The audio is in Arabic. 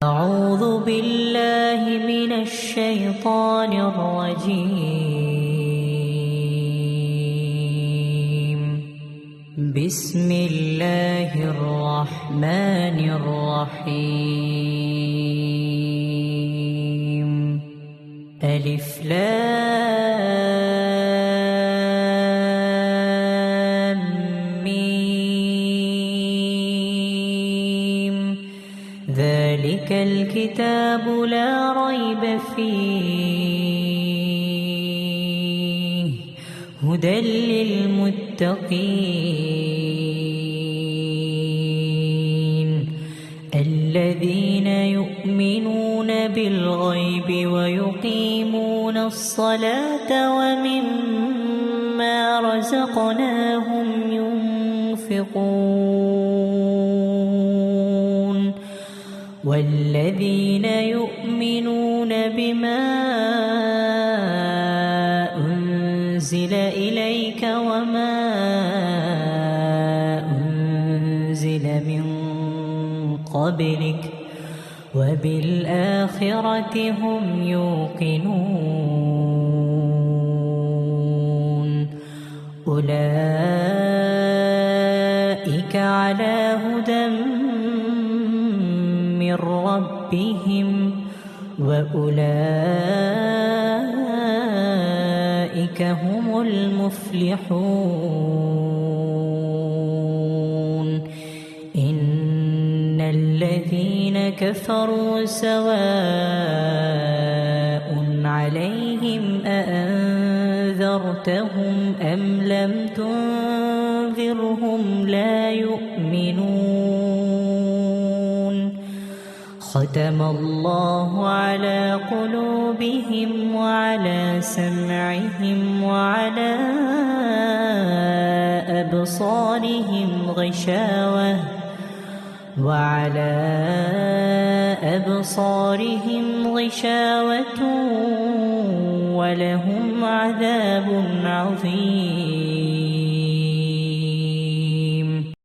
أعوذ بالله من الشيطان الرجيم. بسم الله الرحمن الرحيم. ألف لام ميم. ذلك الكتاب لا ريب فيه هدى للمتقين الذين يؤمنون بالغيب ويقيمون الصلاة ومما رزقناهم ينفقون والذين يؤمنون بما أنزل إليك وما أنزل من قبلك وبالآخرة هم يوقنون أولئك على هدى من ربهم وأولئك هم المفلحون. إن الذين كفروا سواء عليهم أأنذرتهم أم لم تنذرهم لا يؤمنون. ختم الله على قلوبهم وعلى سمعهم وعلى أبصارهم غشاوة ولهم عذاب عظيم.